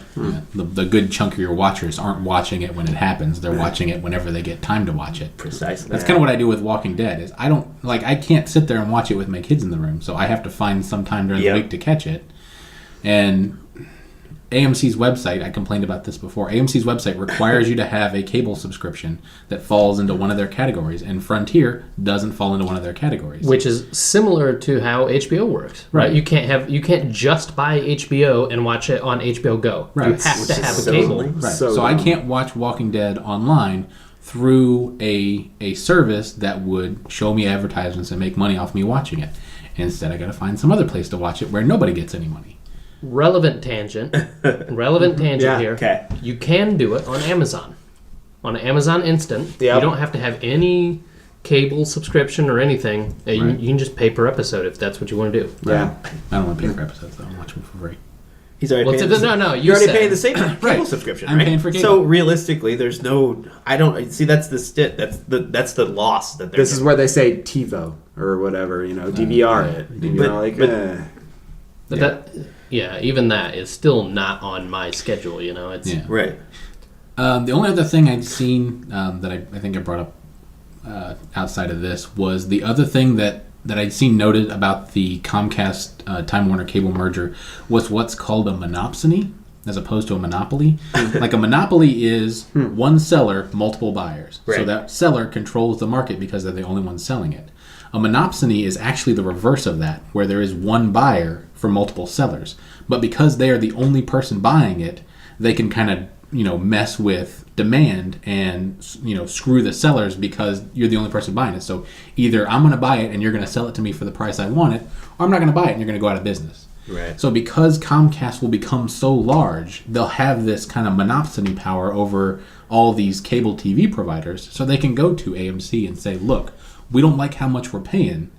the good chunk of your watchers aren't watching it when it happens. They're watching it whenever they get time to watch it. precisely. That's kind of what I do with Walking Dead. Is I can't sit there and watch it with my kids in the room, so I have to find some time during Yep. the week to catch it. And AMC's website, I complained about this before. AMC's website requires you to have a cable subscription that falls into one of their categories, and Frontier doesn't fall into one of their categories. Which is similar to how HBO works, right? Right. You can't just buy HBO and watch it on HBO Go. Right. You have Which to is have a so cable. lame. Right. So So I dumb. can't watch Walking Dead online through a service that would show me advertisements and make money off me watching it. Instead, I got to find some other place to watch it where nobody gets any money. Relevant tangent Yeah, here. okay. You can do it on Amazon. On Amazon Instant. Yep. You don't have to have any cable subscription or anything. You Right. can just pay per episode if that's what you want to do. Yeah. I don't want to pay for episodes though. I'm watching for free. He's already Well, paying no, the- no, you You're already said- paying the same cable Right. subscription, I'm right? paying for cable. So realistically, there's no. I don't see. That's the loss that they're. This is where they say TiVo or whatever, DVR it. And you're But- like, but- But even that is still not on my schedule. It's Yeah. right. The only other thing I'd seen that I think I brought up outside of this was the other thing that I'd seen noted about the Comcast Time Warner cable merger was what's called a monopsony as opposed to a monopoly. Like a monopoly is one seller, multiple buyers. So Right. that seller controls the market because they're the only ones selling it. A monopsony is actually the reverse of that, where there is one buyer for multiple sellers. But because they are the only person buying it, they can kind of, mess with demand and, screw the sellers because you're the only person buying it. So either I'm going to buy it and you're going to sell it to me for the price I want it, or I'm not going to buy it and you're going to go out of business. Right. So because Comcast will become so large, they'll have this kind of monopsony power over all these cable TV providers. So they can go to AMC and say, look, we don't like how much we're paying.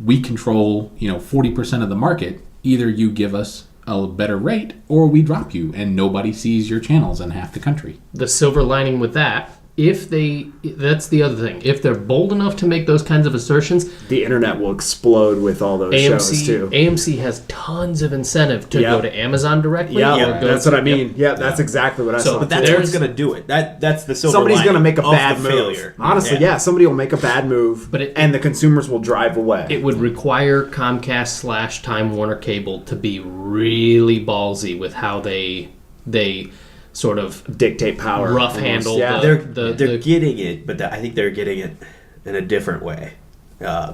We control, 40% of the market. Either you give us a better rate or we drop you and nobody sees your channels in half the country. the silver lining with that. That's the other thing. If they're bold enough to make those kinds of assertions, the internet will explode with all those shows too. AMC has tons of incentive to Yeah. go to Amazon directly. Yeah, or go that's to, what I mean. Yeah, that's exactly what I So, saw. But that's too. what's going to do it. That's the silver Somebody's lining going to make a of bad the move. failure. Honestly, yeah, somebody will make a bad move, But and the consumers will drive away. It would require Comcast / Time Warner Cable to be really ballsy with how they sort of Dictate power. rough almost. handle Yeah. They're getting it, but I think they're getting it in a different way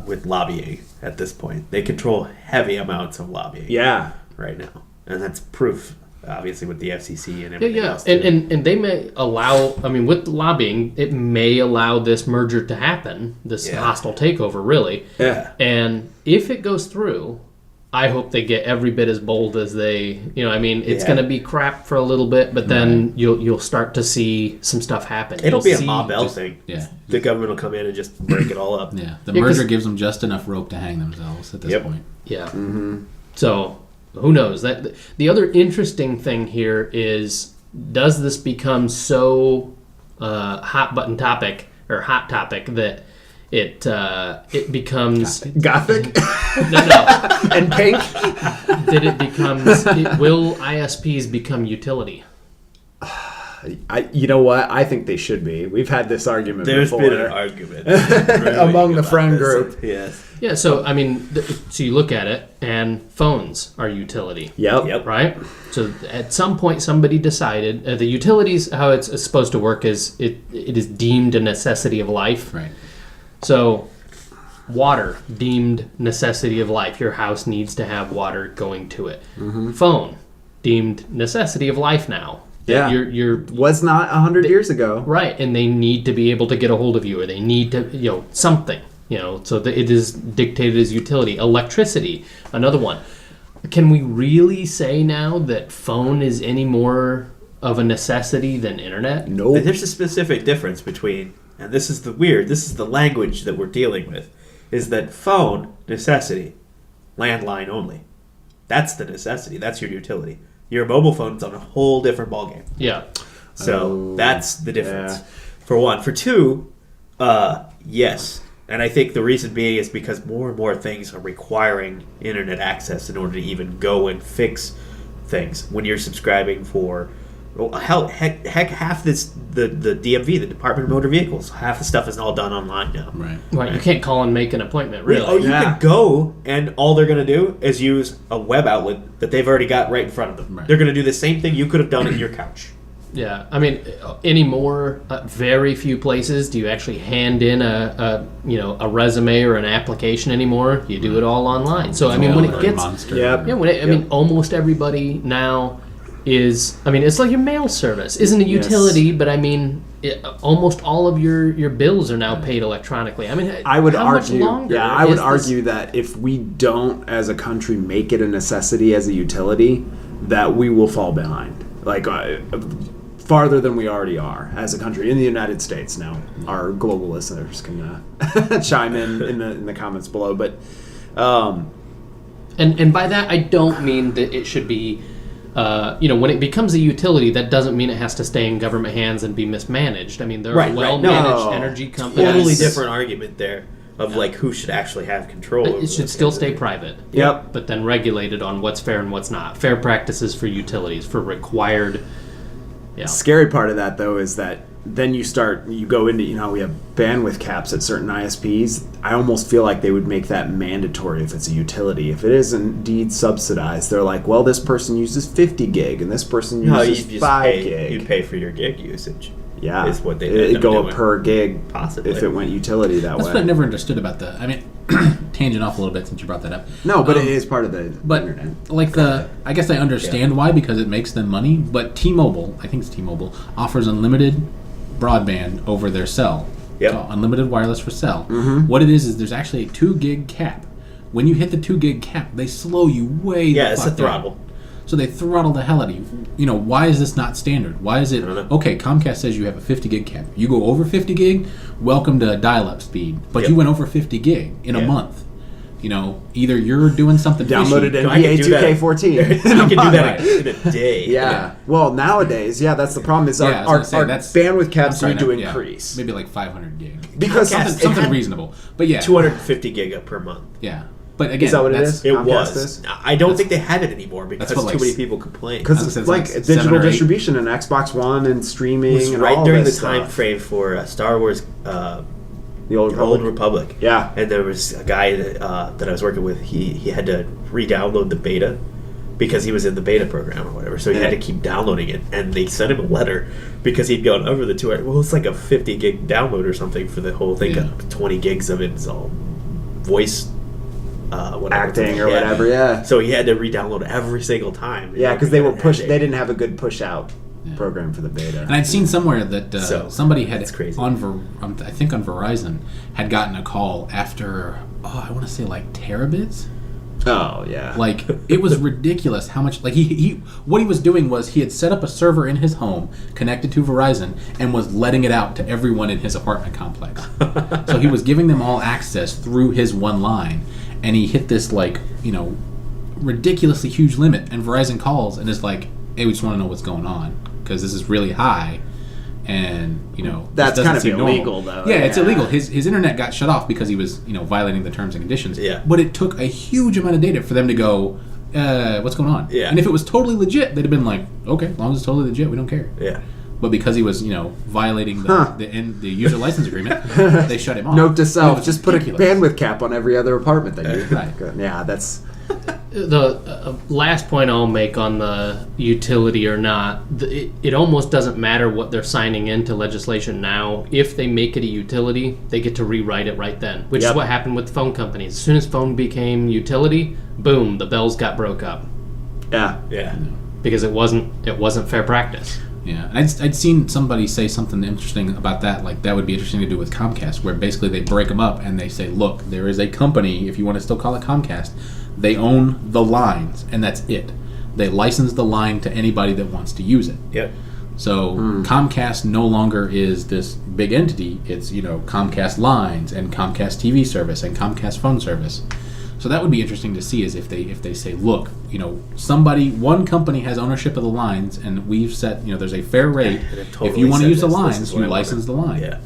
with lobbying at this point. They control heavy amounts of lobbying Yeah. right now, and that's proof, obviously, with the FCC and yeah, everything yeah, else. too. and they may allow. I mean, with lobbying, it may allow this merger to happen, this Yeah. hostile takeover, really. Yeah. And if it goes through, I hope they get every bit as bold as they. It's Yeah. going to be crap for a little bit, but then you'll start to see some stuff happen. It'll You'll be a see Ma Bell just- thing. yeah. The government will come in and just break it all up. Yeah, the Yeah, 'cause- merger gives them just enough rope to hang themselves at this Yep. point. Yeah. So who knows? That the other interesting thing here is, does this become so hot topic that it becomes Gothic no and pink. that it becomes will ISPs become utility? You know what? I think they should be. We've had this argument There's before. been an argument Among the about friend this. group. Yes. Yeah. So I mean, so you look at it, and phones are utility. Yep. Right. So at some point, somebody decided the utilities. How it's supposed to work is it is deemed a necessity of life. Right. So Water, deemed necessity of life. Your house needs to have water going to it. Phone, deemed necessity of life now. Yeah. You're Was not 100 years ago. right, and they need to be able to get a hold of you, or they need to, something, so that it is dictated as utility. Electricity, another one. Can we really say now that phone is any more of a necessity than internet? Nope. There's a specific difference between, and this is the language that we're dealing with, is that phone, necessity, landline only. That's the necessity. That's your utility. Your mobile phone's on a whole different ballgame. Yeah. So that's the difference. Yeah. For one. For two, yes. And I think the reason being is because more and more things are requiring internet access in order to even go and fix things. When you're subscribing for, heck, half the DMV, the Department of Motor Vehicles, half the stuff is all done online now. Right. You can't call and make an appointment, really. Oh, you Yeah. could go, and all they're going to do is use a web outlet that they've already got right in front of them. Right. They're going to do the same thing you could have done at your couch. Yeah, I mean, anymore, very few places do you actually hand in a resume or an application anymore. You do it all online. So I mean, when it gets Monster. Yep. yeah, I mean, almost everybody now is. I mean, it's like your mail service isn't a utility, but I mean, almost all of your bills are now paid electronically. I mean, I would how much argue. longer Yeah, I would is this- argue that if we don't, as a country, make it a necessity as a utility, that we will fall behind. Like farther than we already are as a country in the United States. Now, our global listeners can chime in the comments below. But And by that, I don't mean that it should be, when it becomes a utility, that doesn't mean it has to stay in government hands and be mismanaged. I mean, there Right, are right. well-managed No. energy companies. Totally different argument there of like who should actually have control. over It should this still kind of stay thing. private. Yep. But then regulated on what's fair and what's not. Fair practices for utilities, for required. Yeah. scary part of that though is that then you go into we have bandwidth caps at certain ISPs. I almost feel like they would make that mandatory if it's a utility. If it is indeed subsidized, they're like, well, this person uses 50 gig and this person No, you uses just 5 pay, gig. you pay for your gig usage. Yeah, is what they it'd end up go doing. per gig Possibly. if it went utility that That's way. what I never understood about the. I mean, tangent off a little bit since you brought that up. No, but it is part of the But internet. like I guess I understand why, because it makes them money. But T-Mobile, I think it's T-Mobile, offers unlimited broadband over their cell. Yep. So unlimited wireless for cell. Mm-hmm. What it is there's actually a 2 gig cap. When you hit the 2 gig cap, they slow you way. Yeah, the it's fuck a throttle. down. So they throttle the hell out of you. Why is this not standard? Why is it I don't know. okay? Comcast says you have a 50 gig cap. You go over 50 gig, welcome to dial-up speed. But Yep. you went over 50 gig in a Yeah. month. Either you're doing something Downloaded fishy, I NBA could do that. 2K14. I can do that in a day. Yeah. Well, nowadays, that's the problem. Is Yeah, I our, was our, gonna say, our that's- bandwidth caps I'm sorry, need to no, yeah, increase maybe like 500 gig. because Comcast- it Something had- reasonable. But yeah, 250 gig per month. yeah. But again, Is that what it that's- is? It Comcast was. is? I don't think they have it anymore because what, too like, many people complain. Because That's it's like like 7 digital or 8. distribution and Xbox One and streaming it was and right all during the this time stuff. frame for Star Wars, The Old Old Republic. Republic. Yeah. And there was a guy that I was working with. He had to re-download the beta because he was in the beta program or whatever. So he had to keep downloading it, and they sent him a letter because he'd gone over the 200. Well, it's like a 50 gig download or something for the whole thing. Yeah. 20 gigs of it is all voice. Whatever. Acting or whatever, yeah. So he had to re-download every single time. Yeah, because they were And they didn't have a good push out program for the beta. And I'd seen somewhere that So, somebody had that's crazy. I think on Verizon had gotten a call after I want to say like terabits. Oh yeah. Like it was ridiculous how much. Like what he was doing was he had set up a server in his home connected to Verizon and was letting it out to everyone in his apartment complex. So he was giving them all access through his one line, and he hit this ridiculously huge limit. And Verizon calls and is like, "Hey, we just want to know what's going on because this is really high." And That's this doesn't kind of seem normal." illegal, though. Yeah, it's Yeah. illegal. His internet got shut off because he was violating the terms and conditions. Yeah. But it took a huge amount of data for them to go, what's going on? Yeah. And if it was totally legit, they'd have been like, okay, as long as it's totally legit, we don't care. Yeah. But because he was violating the user license agreement, they shut him off. Note to It self: was just put a ridiculous. bandwidth cap on every other apartment that you. Right. Yeah, that's The last point I'll make on the utility or not, it almost doesn't matter what they're signing into legislation now. If they make it a utility, they get to rewrite it right then, which is what happened with phone companies. As soon as phone became utility, boom, the bells got broke up. Yeah. Because it wasn't fair practice. Yeah, I'd seen somebody say something interesting about that. Like, that would be interesting to do with Comcast, where basically they break them up and they say, look, there is a company, if you want to still call it Comcast, they own the lines, and that's it. They license the line to anybody that wants to use it. Yep. So Comcast no longer is this big entity. It's, Comcast Lines and Comcast TV service and Comcast phone service. So that would be interesting to see, is if they say, look, one company has ownership of the lines, and we've set, there's a fair rate. Totally, if you want to use the this lines, you license the line. Yeah.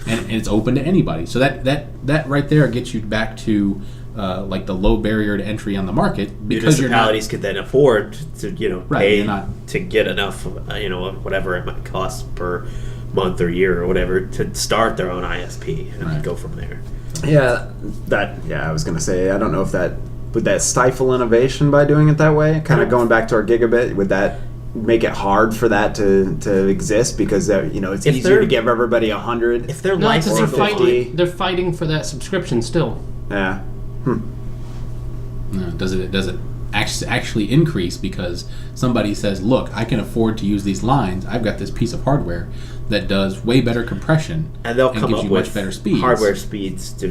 And it's open to anybody. So that right there gets you back to like the low barrier to entry on the market, because municipalities could then afford to pay to get enough whatever it might cost per month or year or whatever to start their own ISP and go from there. I was gonna say, I don't know if would that stifle innovation by doing it that way. Kind of going back to our gigabit, would that make it hard for that to exist, because it's easier to give everybody 100 if they're No, because licensed. they're fighting for that subscription still. Yeah. Does it actually increase because somebody says, look, I can afford to use these lines. I've got this piece of hardware that does way better compression and they'll come gives up you with much better speeds. hardware speeds to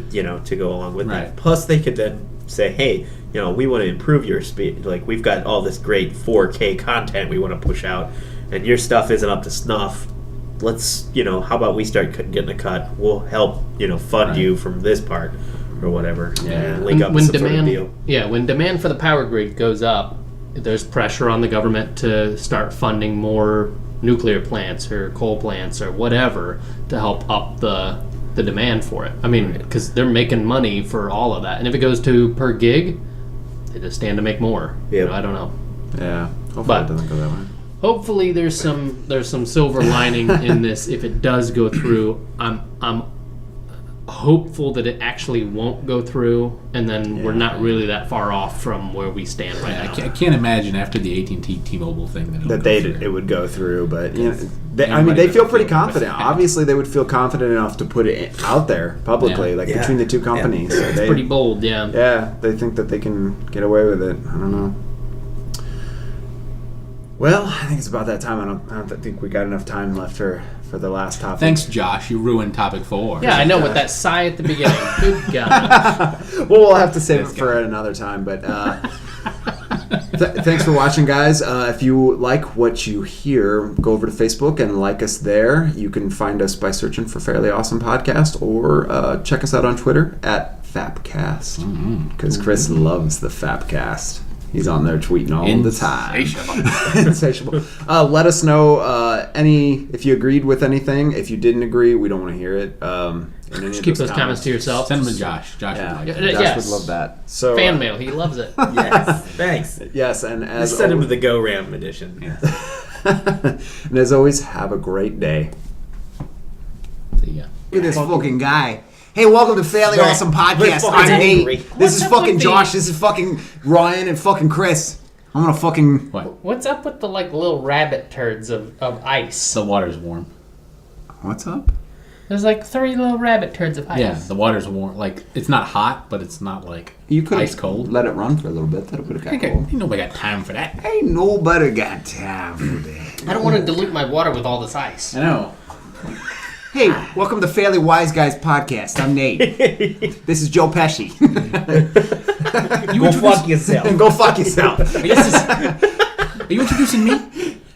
go along with Right. that. Plus, they could then say, hey, we want to improve your speed. Like, we've got all this great 4K content we want to push out, and your stuff isn't up to snuff. Let's, how about we start getting a cut? We'll help, fund you from this part or whatever. Yeah. And link up when some demand, sort of deal. when demand for the power grid goes up, there's pressure on the government to start funding more nuclear plants or coal plants or whatever to help up the demand for it. I mean, because they're making money for all of that, and if it goes to per gig, they just stand to make more. Yep. I don't know. Yeah. Hopefully But- it doesn't go that way. Hopefully, there's some silver lining in this. If it does go through, I'm hopeful that it actually won't go through, and then we're not really that far off from where we stand right now. I can't imagine after the AT&T T-Mobile thing that It would go through, but they Everybody feel would pretty feel confident. bad. Obviously, they would feel confident enough to put it out there publicly, Yeah. between the two companies. So It's pretty bold, yeah. Yeah, they think that they can get away with it. I don't know. Well, I think it's about that time. I don't think we got enough time left for the last topic. Thanks, Josh. You ruined topic 4. Yeah, I know, with that sigh at the beginning. Good God. Well, we'll have to save it for another time. But thanks for watching, guys. If you like what you hear, go over to Facebook and like us there. You can find us by searching for Fairly Awesome Podcast, or check us out on Twitter at Fapcast, because Chris loves the Fapcast. He's on there tweeting all the time. Insatiable. Let us know if you agreed with anything. If you didn't agree, we don't want to hear it. Just keep those comments to yourself. Send them to Josh. Josh would like it. Josh Yes. would love that. So Fan mail, he loves it. Yes, thanks. yes, and as Just send him to always, the Go Ram edition. and as always, have a great day. See ya. Look at this fucking guy. Hey, welcome to Fairly Right. Awesome We're Podcast. fucking I'm angry. Nate. This What's is up fucking with Josh. the- This is fucking Ryan and fucking Chris. I'm gonna fucking. What? What's up with the little rabbit turds of ice? The water's warm. What's up? There's 3 little rabbit turds of ice. Yeah, the water's warm. Like, it's not hot, but it's not You could ice cold. let it run for a little bit. That would have got cold. Ain't nobody got time for that. Ain't nobody got time for that. I don't want to dilute my water with all this ice. I know. Hey, welcome to Fairly Wise Guys Podcast. I'm Nate. This is Joe Pesci. Go fuck yourself. Go fuck yourself. Are you introducing me?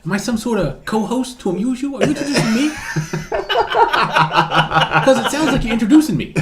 Am I some sort of co-host to amuse you? Are you introducing me? Because it sounds like you're introducing me.